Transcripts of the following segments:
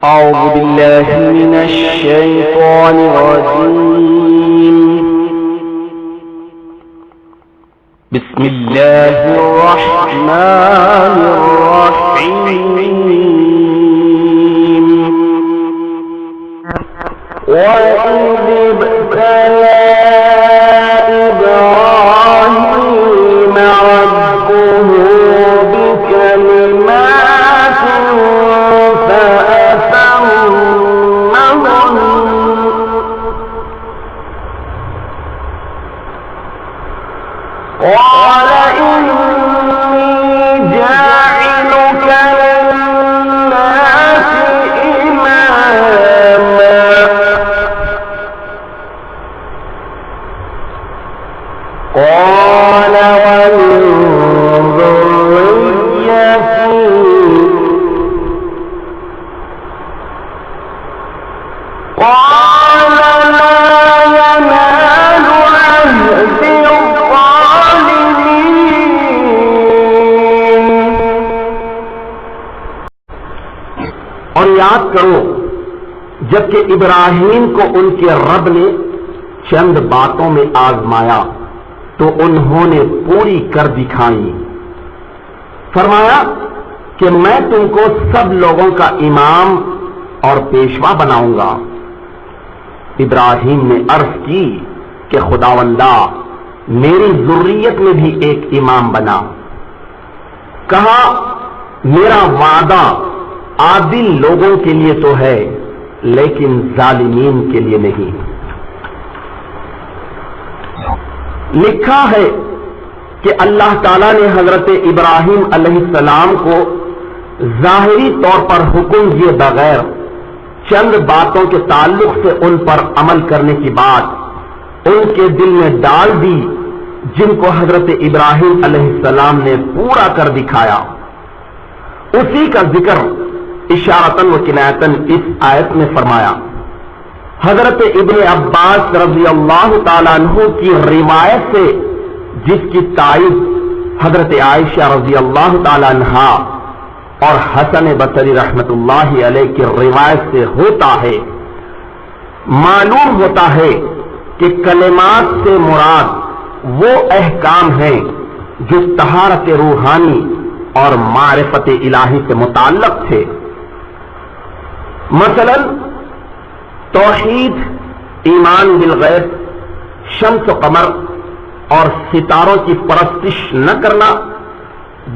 أعوذ بالله من الشيطان الرجيم. بسم الله الرحمن الرحيم. وإذ ابتلى إبراهيم ربه بكلمات قال إني جاعلك للناس إماما قال ومن ذريتي قال لا ينال عهد اور یاد کرو جبکہ ابراہیم کو ان کے رب نے چند باتوں میں آزمایا تو انہوں نے پوری کر دکھائی. فرمایا کہ میں تم کو سب لوگوں کا امام اور پیشوا بناؤں گا. ابراہیم نے عرض کی کہ خداوندا میری ذریت میں بھی ایک امام بنا. کہا میرا وعدہ عادل لوگوں کے لیے تو ہے لیکن ظالمین کے لیے نہیں. لکھا ہے کہ اللہ تعالیٰ نے حضرت ابراہیم علیہ السلام کو ظاہری طور پر حکم دیے بغیر چند باتوں کے تعلق سے ان پر عمل کرنے کی بات ان کے دل میں ڈال دی جن کو حضرت ابراہیم علیہ السلام نے پورا کر دکھایا. اسی کا ذکر اشارتاً و کنایتاً اس آیت میں فرمایا. حضرت ابن عباس رضی اللہ تعالیٰ عنہ کی روایت سے جس کی تائید حضرت عائشہ رضی اللہ تعالیٰ عنہا اور حسن بصری رحمت اللہ علیہ کی روایت سے ہوتا ہے معلوم ہوتا ہے کہ کلمات سے مراد وہ احکام ہیں جو طہارت روحانی اور معرفت الہی سے متعلق تھے. مثلا توحید، ایمان بالغیب، شمس و قمر اور ستاروں کی پرستش نہ کرنا.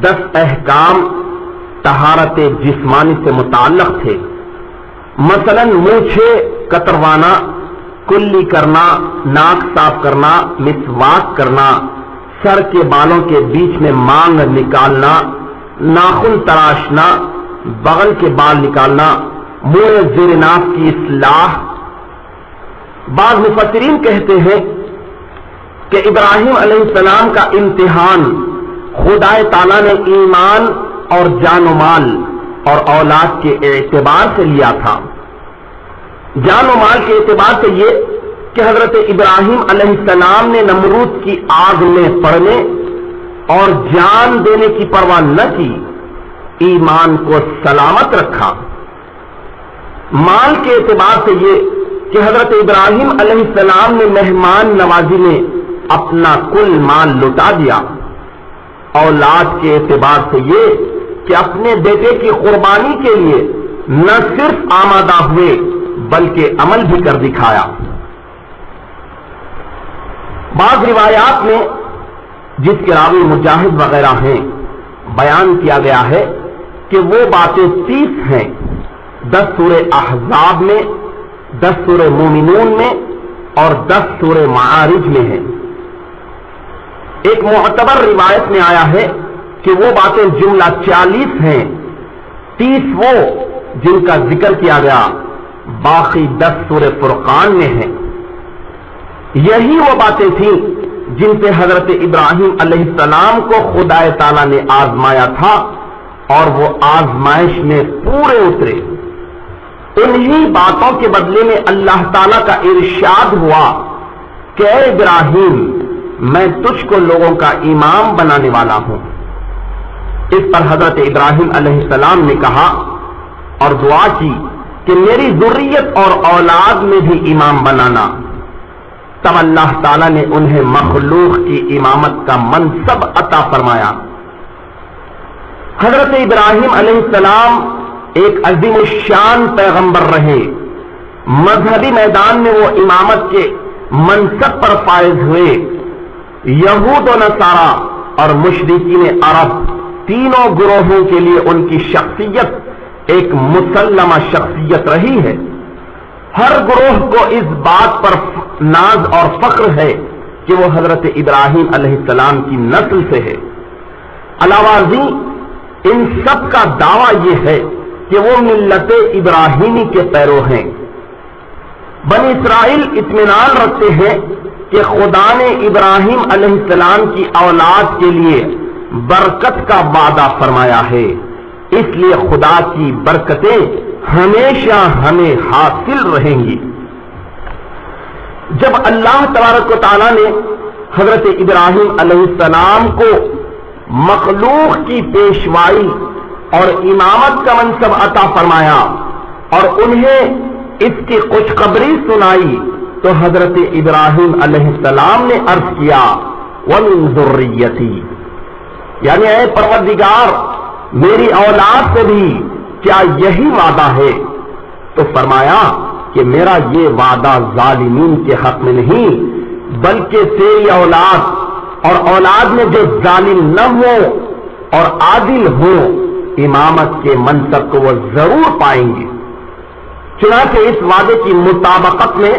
10 احکام طہارت جسمانی سے متعلق تھے. مثلا مونچھیں کتروانا، کلی کرنا، ناک صاف کرنا، مسواک کرنا، سر کے بالوں کے بیچ میں مانگ نکالنا، ناخن تراشنا، بغل کے بال نکالنا، منہ زیر ناف کی اصلاح. بعض مفسرین کہتے ہیں کہ ابراہیم علیہ السلام کا امتحان خدا تعالیٰ نے ایمان اور جان و مال اور اولاد کے اعتبار سے لیا تھا. جان و مال کے اعتبار سے یہ کہ حضرت ابراہیم علیہ السلام نے نمرود کی آگ میں پڑنے اور جان دینے کی پرواہ نہ کی، ایمان کو سلامت رکھا. مال کے اعتبار سے یہ کہ حضرت ابراہیم علیہ السلام نے مہمان نوازی میں اپنا کل مال لٹا دیا. اولاد کے اعتبار سے یہ کہ اپنے بیٹے کی قربانی کے لیے نہ صرف آمادہ ہوئے بلکہ عمل بھی کر دکھایا. بعض روایات میں جس کے راوی مجاہد وغیرہ ہیں بیان کیا گیا ہے کہ وہ باتیں 30 ہیں. 10 سورہ احزاب میں، 10 سورہ مومنون میں اور 10 سورہ معارج میں ہیں. ایک معتبر روایت میں آیا ہے کہ وہ باتیں جملہ 40 ہیں. 30 وہ جن کا ذکر کیا گیا، باقی 10 سورہ فرقان میں ہیں. یہی وہ باتیں تھیں جن سے حضرت ابراہیم علیہ السلام کو خدا تعالیٰ نے آزمایا تھا اور وہ آزمائش میں پورے اترے. انہی باتوں کے بدلے میں اللہ تعالیٰ کا ارشاد ہوا کہ اے ابراہیم میں تجھ کو لوگوں کا امام بنانے والا ہوں. اس پر حضرت ابراہیم علیہ السلام نے کہا اور دعا کی کہ میری ذریت اور اولاد میں بھی امام بنانا. تب اللہ تعالیٰ نے انہیں مخلوق کی امامت کا منصب عطا فرمایا. حضرت ابراہیم علیہ السلام ایک عظیم الشان پیغمبر رہے. مذہبی میدان میں وہ امامت کے منصب پر فائز ہوئے. یہود و نصارا اور مشرکین عرب تینوں گروہوں کے لیے ان کی شخصیت ایک مسلمہ شخصیت رہی ہے. ہر گروہ کو اس بات پر ناز اور فخر ہے کہ وہ حضرت ابراہیم علیہ السلام کی نسل سے ہے. علاوہ ازیں ان سب کا دعویٰ یہ ہے کہ وہ ملت ابراہیمی کے پیرو ہیں. بنی اسرائیل اطمینان رکھتے ہیں کہ خدا نے ابراہیم علیہ السلام کی اولاد کے لیے برکت کا وعدہ فرمایا ہے. اس لیے خدا کی برکتیں ہمیشہ ہمیں حاصل رہیں گی. جب اللہ تبارک و تعالیٰ نے حضرت ابراہیم علیہ السلام کو مخلوق کی پیشوائی اور امامت کا منصب عطا فرمایا اور انہیں اس کی خوشخبری سنائی تو حضرت ابراہیم علیہ السلام نے عرض کیا وَمِن ذُرِّيَّتِي، یعنی اے پروردگار میری اولاد سے بھی کیا یہی وعدہ ہے؟ تو فرمایا کہ میرا یہ وعدہ ظالمین کے حق میں نہیں بلکہ تیری اولاد اور اولاد میں جو ظالم نہ ہو اور عادل ہو امامت کے منصب کو وہ ضرور پائیں گے. چنانچہ اس وعدے کی مطابقت میں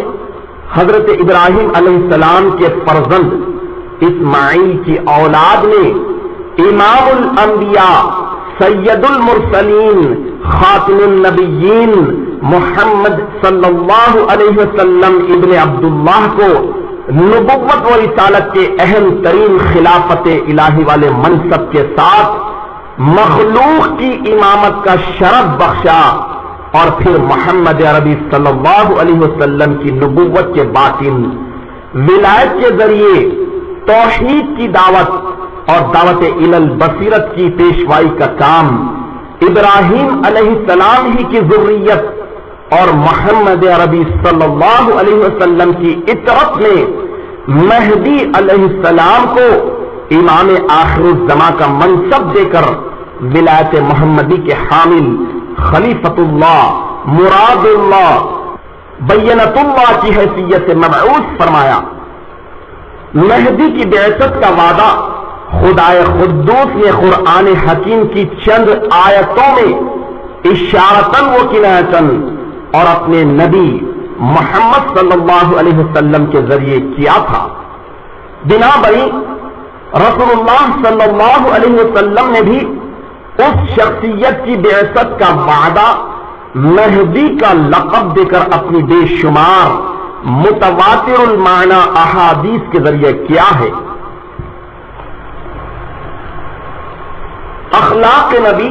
حضرت ابراہیم علیہ السلام کے فرزند اسماعیل کی اولاد نے امام الانبیاء سید المرسلین خاتم النبیین محمد صلی اللہ علیہ وسلم ابن عبداللہ کو نبوت و رسالت کے اہم ترین خلافت الہی والے منصب کے ساتھ مخلوق کی امامت کا شرف بخشا اور پھر محمد عربی صلی اللہ علیہ وسلم کی نبوت کے باطن ولایت کے ذریعے توحید کی دعوت اور دعوت الی البصیرت کی پیشوائی کا کام ابراہیم علیہ السلام ہی کی ذریت اور محمد عربی صلی اللہ علیہ وسلم کی اطاعت میں مہدی علیہ السلام کو امام آخر الزمان کا منصب دے کر ولایت محمدی کے حامل خلیفۃ اللہ مراد اللہ بینۃ اللہ کی حیثیت سے مبعوث فرمایا. مہدی کی بعثت کا وعدہ خدائے قدوس نے قرآن حکیم کی چند آیتوں میں اشارتاً و کنایتاً اور اپنے نبی محمد صلی اللہ علیہ وسلم کے ذریعے کیا تھا. بنابراً رسول اللہ صلی اللہ علیہ وسلم نے بھی اس شخصیت کی بعثت کا وعدہ مہدی کا لقب دے کر اپنی بے شمار متواتر المعنی احادیث کے ذریعے کیا ہے. اخلاق نبی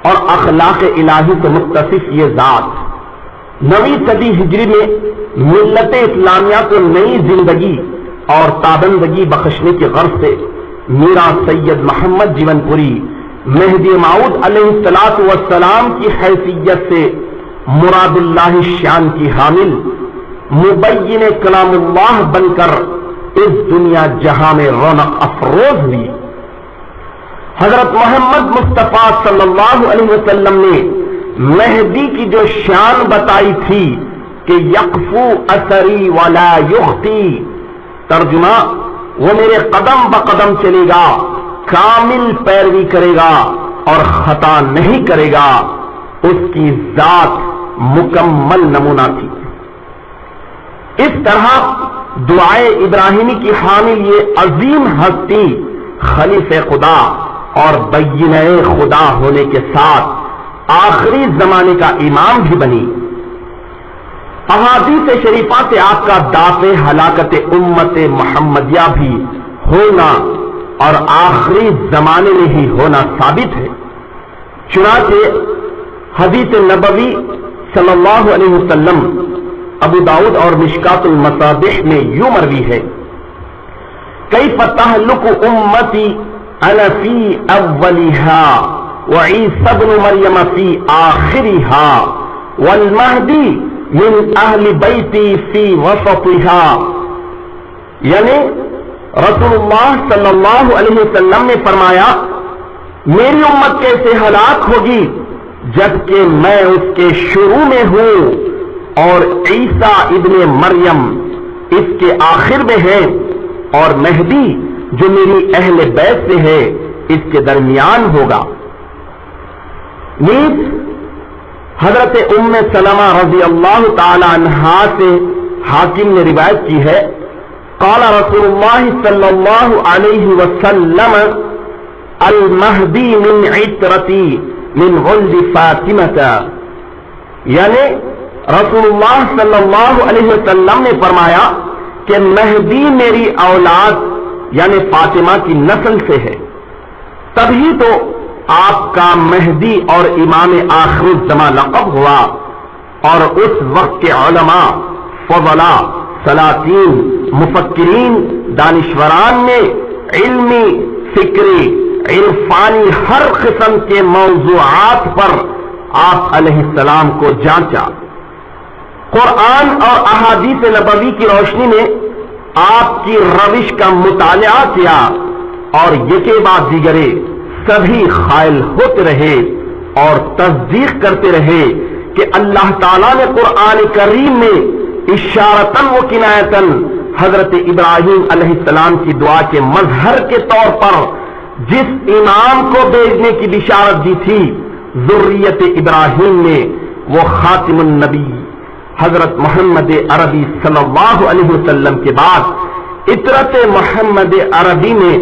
اور اخلاق الہی سے متصف یہ ذات 9ویں صدی ہجری میں ملت اسلامیہ کو نئی زندگی اور تابندگی بخشنے کی غرض سے میرا سید محمد جیون پوری مہدی موعود علیہ الصلوۃ والسلام کی حیثیت سے مراد اللہ شان کی حامل مبین کلام اللہ بن کر اس دنیا جہاں میں رونق افروز ہوئی. حضرت محمد مصطفیٰ صلی اللہ علیہ وسلم نے مہدی کی جو شان بتائی تھی کہ یقفو اثری ولا یخطی، ترجمہ وہ میرے قدم بقدم چلے گا، کامل پیروی کرے گا اور خطا نہیں کرے گا، اس کی ذات مکمل نمونہ تھی. اس طرح دعائے ابراہیمی کی حامل یہ عظیم ہستی خلیفہ خدا اور بینہ خدا ہونے کے ساتھ آخری زمانے کا امام بھی بنی. احادیث شریفہ سے آپ کا دافع ہلاکت امت محمدیہ بھی ہونا اور آخری زمانے میں ہی ہونا ثابت ہے. چنانچہ حدیث نبوی صلی اللہ علیہ وسلم ابو داؤد اور مشکات المصابیح میں یوں مروی ہے کیف تہلک امتی انا فی اولها وعیسی ابن مریم فی آخرها والمہدی من اہل بیتی فی وسطھا، یعنی رسول اللہ صلی اللہ علیہ وسلم نے فرمایا میری امت کیسے ہلاک ہوگی جبکہ میں اس کے شروع میں ہوں اور عیسیٰ ابن مریم اس کے آخر میں ہے، اور مہدی جو میری اہل بیت سے ہے اس کے درمیان ہوگا۔ نیز حضرت ام سلمہ رضی اللہ تعالی عنہا سے حاکم نے روایت کی ہے، قال رسول اللہ صلی اللہ علیہ وسلم المہدی من عترتی من ولد فاطمہ، یعنی رسول اللہ صلی اللہ علیہ وسلم نے فرمایا کہ مہدی میری اولاد یعنی فاطمہ کی نسل سے ہے، تبھی تو آپ کا مہدی اور امام آخر الزمان لقب ہوا، اور اس وقت کے علماء، فضلاء، سلاطین، مفکرین، دانشوران نے علمی، فکری، عرفانی ہر قسم کے موضوعات پر آپ علیہ السلام کو جانچا۔ قرآن اور احادیث نبوی کی روشنی میں آپ کی روش کا مطالعہ کیا، اور یکے بعد دیگرے سبھی قائل ہوتے رہے اور تصدیق کرتے رہے کہ اللہ تعالیٰ نے قرآن کریم میں اشارتاً و کنایتاً حضرت ابراہیم علیہ السلام کی دعا کے مظہر کے طور پر جس امام کو بھیجنے کی بشارت دی تھی ذریت ابراہیم میں، وہ خاتم النبی حضرت محمد عربی صلی اللہ علیہ وسلم کے بعد اطرت محمد عربی میں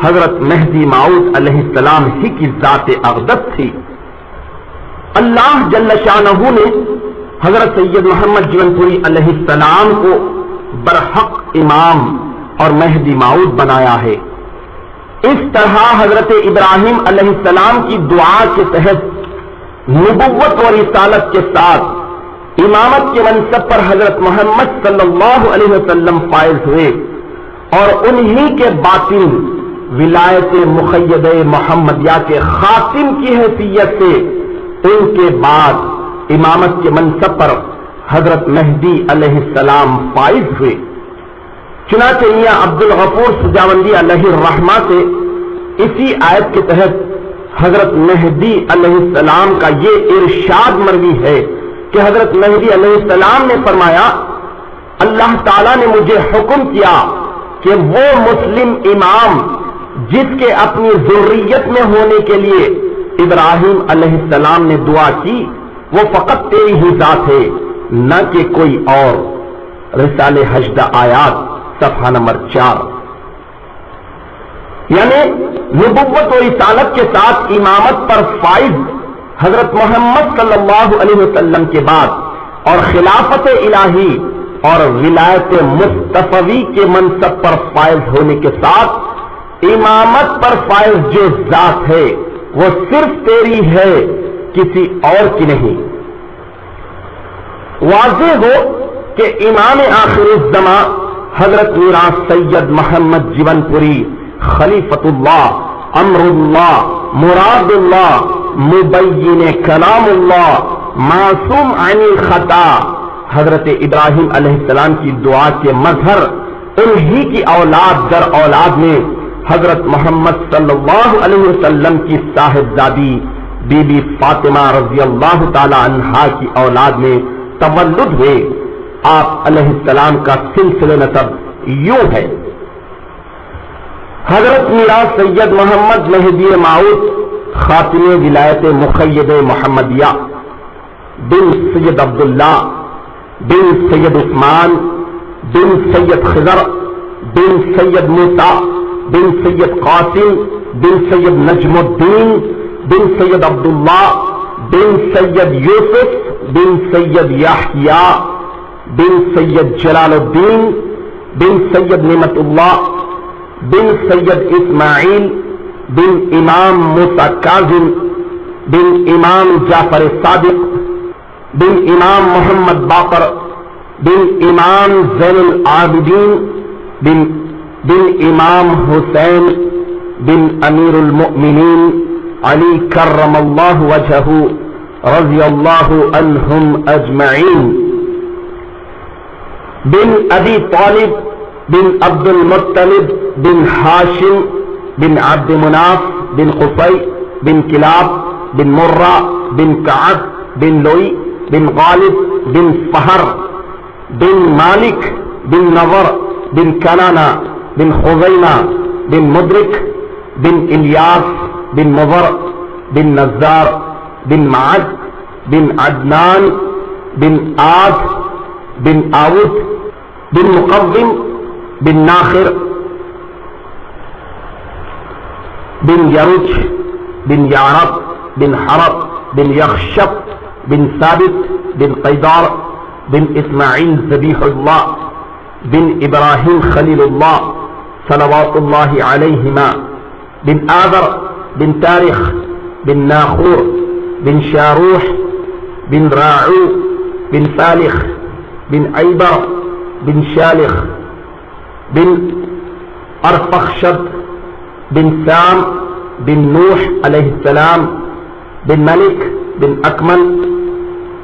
حضرت مہدی موعود علیہ السلام ہی کی ذات اقدس تھی۔ اللہ جل شانہ نے حضرت سید محمد جیون پوری علیہ السلام کو برحق امام اور مہدی موعود بنایا ہے۔ اس طرح حضرت ابراہیم علیہ السلام کی دعا کے تحت نبوت اور رسالت کے ساتھ امامت کے منصب پر حضرت محمد صلی اللہ علیہ وسلم فائز ہوئے، اور انہی کے باطن ولایت مقیدہ محمدیہ کے خاتم کی حیثیت سے ان کے بعد امامت کے منصب پر حضرت مہدی علیہ السلام فائز ہوئے۔ چنانچہ میاں عبد الغفور سجاوندی علیہ الرحمہ سے اسی آیت کے تحت حضرت مہدی علیہ السلام کا یہ ارشاد مروی ہے کہ حضرت مہدی علیہ السلام نے فرمایا اللہ تعالیٰ نے مجھے حکم کیا کہ وہ مسلم امام جس کے اپنی ذریت میں ہونے کے لیے ابراہیم علیہ السلام نے دعا کی وہ فقط تیری ہی ذات ہے، نہ کہ کوئی اور۔ رسالہ حشدہ آیات صفحہ نمبر 4۔ یعنی نبوت و رسالت کے ساتھ امامت پر فائز حضرت محمد صلی اللہ علیہ وسلم کے بعد اور خلافت الہی اور ولایت مصطفی کے منصب پر فائز ہونے کے ساتھ امامت پر فائز جو ذات ہے وہ صرف تیری ہے، کسی اور کی نہیں۔ واضح ہو کہ امام آخر الزمان حضرت میراث سید محمد جیون پوری خلیفۃ اللہ، امر اللہ، مراد اللہ، مبین کلام اللہ، معصوم عن الخطا حضرت ابراہیم علیہ السلام کی دعا کے مظہر انہی کی اولاد در اولاد میں حضرت محمد صلی اللہ علیہ وسلم کی صاحبزادی بی بی فاطمہ رضی اللہ تعالی عنہا کی اولاد میں تولد ہوئے۔ آپ علیہ السلام کا سلسلہ نسب یوں ہے: حضرت میراث سید محمد مہدی موعود خاتم ولایت مقید محمدیہ بن سید عبداللہ بن سید عثمان بن سید خضر بن سید موسیٰ بن سید قاسم بن سید نجم الدین بن سید عبداللہ بن سید یوسف بن سید یحییٰ بن سید جلال الدین بن سید نعمت اللہ بن سید اسماعیل بن امام موسیٰ کاظم بن امام جعفر صادق بن امام محمد باقر بن امام زین العابدین بن امام حسین بن امیر المؤمنین علی کرم اللہ وجہہ رضی اللہ عنہم اجمعین. بن ابی طالب بن عبد المطلب بن ہاشم بن عبد مناف بن قصی بن کلاب بن مرہ بن کعب بن لوئی بن غالب بن فہر بن مالک بن نضر بن کنانہ بن خزیمہ بن مدرک بن الیاس بن مضر بن نزار بن معد بن عدنان بن آد بن آود بن مقوم بن ناخر بن یرج بن یعرب بن حرب بن یخشب بن ثابت بن قیدار بن اسماعیل ذبیح اللہ بن ابراہیم خلیل اللہ صلوات اللہ علیہما بن آذر بن تارخ بن ناخور بن شاروح بن راعو بن فالخ بن عیبر بن شالخ بن ارفخشد بن سام بن نوح علیہ السلام بن ملک بن اکمل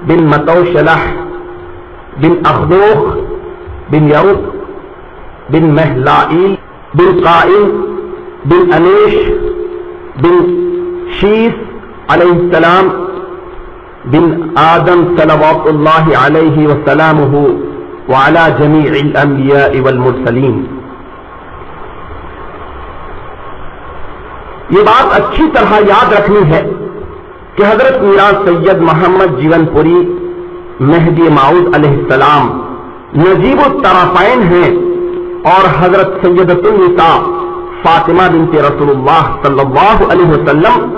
بن متوشلح بن اخدوخ بن یرد بن مہلائیل بن قائل بن انیش بن شیس علیہ السلام بن آدم صلوات اللہ علیہ وسلامہ وعلى جميع الانبیاء والمرسلین. یہ بات اچھی طرح یاد رکھنی ہے کہ حضرت میراث سید محمد جیون پوری مہدی موعود علیہ السلام نجیب الطرفین ہیں اور حضرت سیدۃ النساء فاطمہ بنت رسول اللہ صلی اللہ علیہ وسلم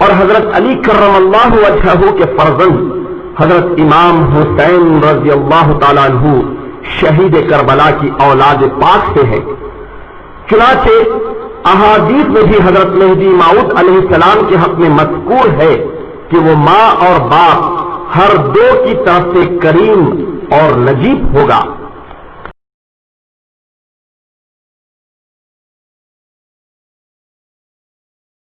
اور حضرت علی کرم اللہ وجہہ کے فرزند حضرت امام حسین رضی اللہ تعالیٰ عنہ شہید کربلا کی اولاد پاک سے ہے. چنانچہ احادیث میں بھی حضرت مہدی موعود علیہ السلام کے حق میں مذکور ہے کہ وہ ماں اور باپ ہر دو کی طرف سے کریم اور نجیب ہوگا.